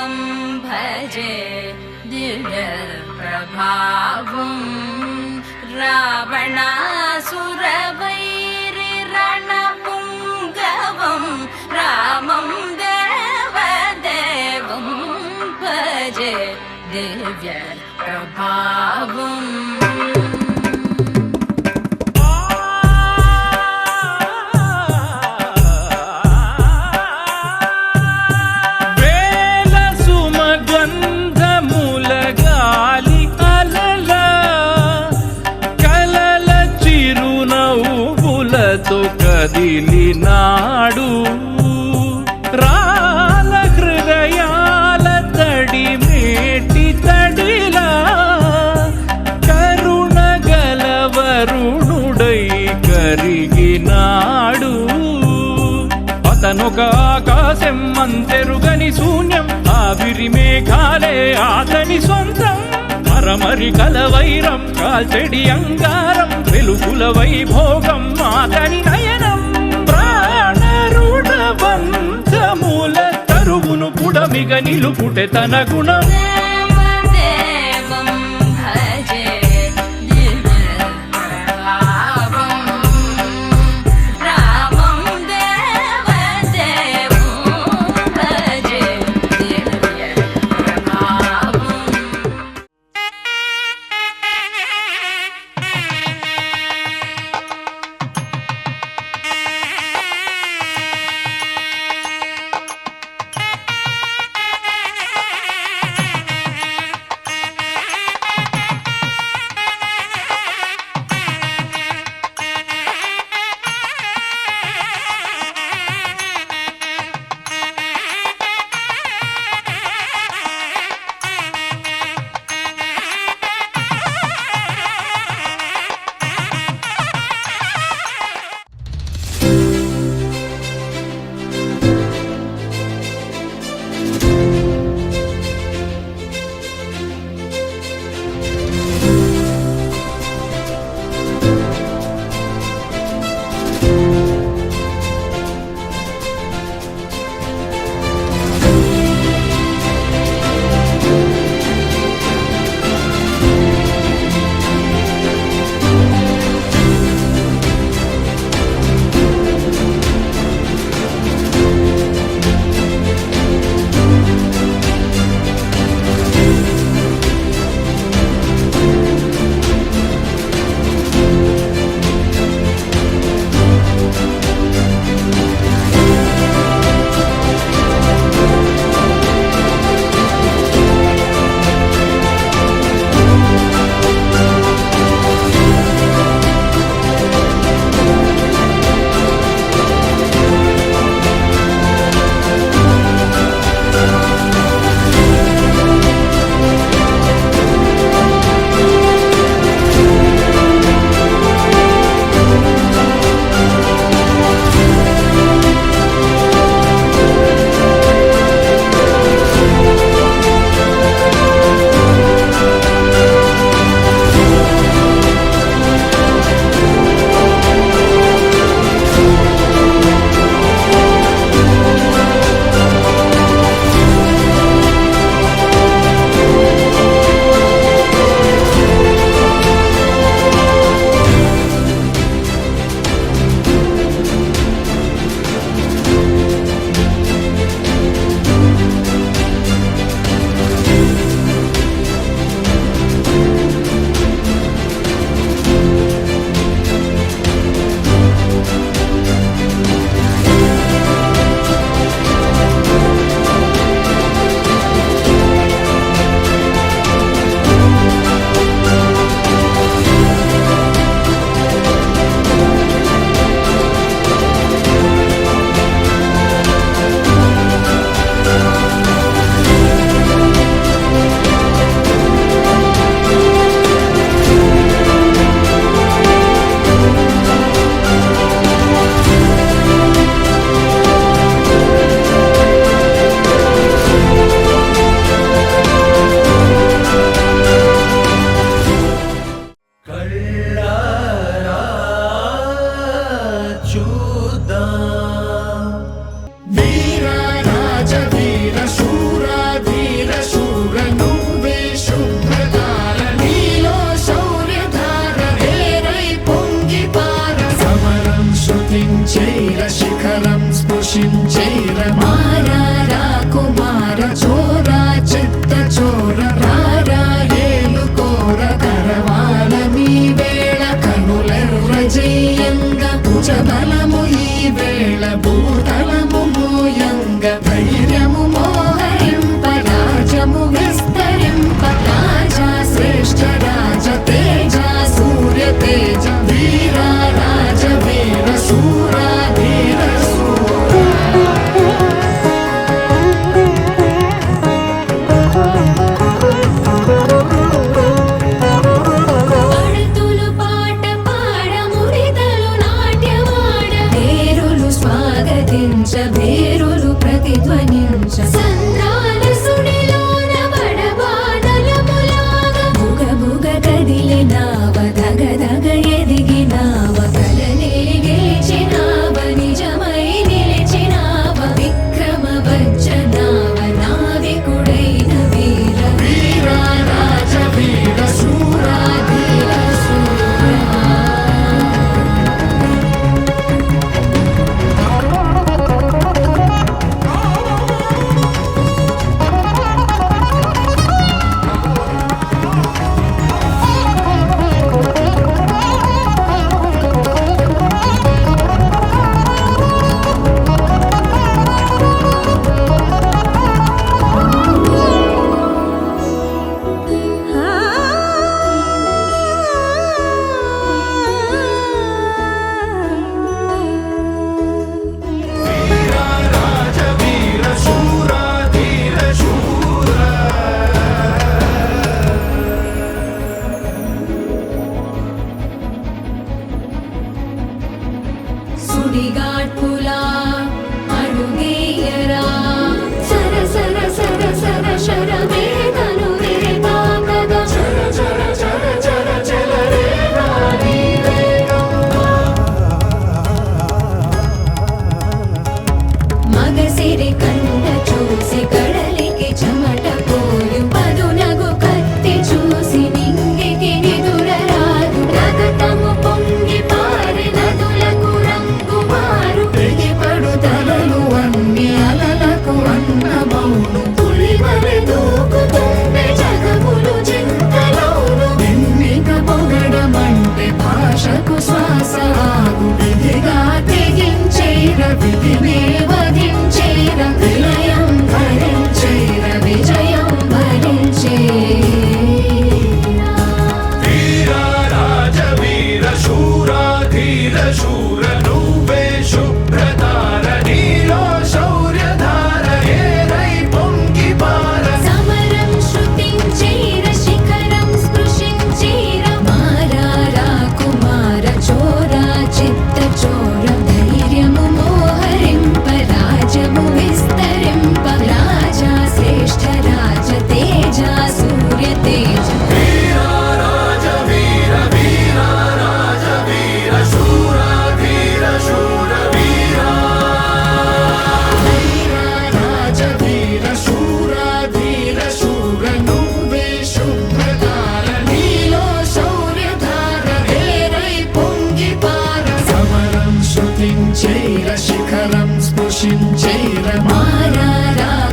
देवं भजे दिव्यप्रभावं रावणासुरवैरिरणपुङ्गवं रामं देवदेवं भजे दिव्यप्रभावम् కదిలినాడు రాల హృదయాల తడి మేటి తడిలా కరుణ గలవరుణుడై కరిగినాడు. అతనొక ఆకాశం అంతెరుగని శూన్యం, ఆవిరి మేఘాలే అతని సొంతం. మరమరి కలవైరం కాల్చెడి అంగారం, వెలుగుల వైభోగం అతని నయనం. ప్రాణరుణవంతముల తరువును పుడమిగ నిలుపుటె తన గుణం. वीर राज वीर शूर స్పృశించైర శిఖరం స్పృశించైర మారా కుమార చోరా చిత్త చోర రారా ఏలుకోర కరవాల మీ వేళ కనులెర్ర జయంగ భుజబలము ఈ వేళ భూతలము మోయంగ ధైర్యము మోహరింప రాజము విస్తరింప రాజా శ్రేష్ఠ రాజ తేజ సూర్య తేజ వీర రాజ వీర శూర ధీర పడుతులు పాట పాడ మురితలు నాట్యమాడ వేరులు స్వాగతించ వేరులు ప్రతిధ్వనించ సంద్రాల సుడిలోన బడబానలములాగ బుగ బుగ కదిలినావ దగ దగ ఎదిగినావ కలనే గెలిచినావ నిజమై నిలిచినావ విక్రమ వజ్రనావ నావికుడైన వీర వీర రాజ వీర శూర ధీర రాజ వీర శూర ధీర శూర సుడిగాడ్పులా అడుగేయరా సర సర సర సర శరమేదను విరిపాకగా చర చర చర చర చలరే రాణి వేగం మగసిరి కంట చూసి కడలికి చెమట పోయు పదునగు కత్తి చూసి నింగికి నిదురరాదు రగతము పొంగి పారి నదులకు రంగు మారు తెగిపడు తలలు అన్ని అలలకు అన్నమౌను పులివలె దూకుతుండే జగములు చింతలౌను ఎన్నిక పొగడమంటే భాషకు శ్వాస ఆగు విధిగా తెగించేర విధినే వధించేర విలయం భరించేర విజయం భరించేర వీర రాజ వీర శూర ధీర శూర నువ్వే శుభ్రతార నీలో శౌర్యధార ఏరై పొంగి పార సమరం శృతించేర శిఖరం స్పృశించేర మారా కుమార చోర చిత్త చోర ధైర్యము మోహరింప రాజము విస్తరింప రాజా శ్రేష్ఠ రాజ తేజ సూర్య తేజ వీర రాజ వీర వీర రాజ వీర శూర ధీర శూర వీర వీర రాజ వీర శూర ధీర శూర నువ్వే శుభ్రతార నీలో శౌర్యధార ఏరై పొంగి పార సమరం శృతించైర శిఖరం స్పృశించైర మారా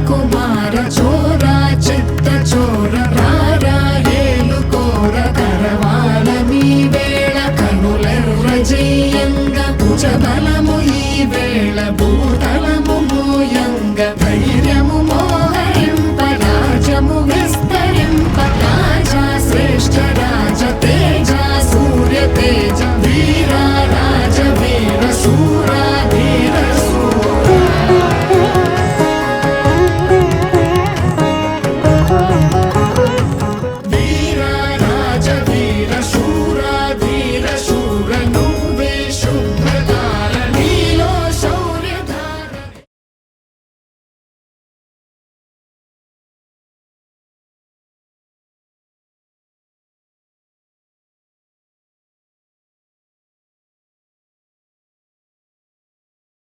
కుమార చోర చిత్త చోర రారా ఏలుకోర కరవాల మీ వేళ కనులెర్ర జయంగ భుజబలము ఈ వేళ భూతలము మోయంగ ధైర్యము మో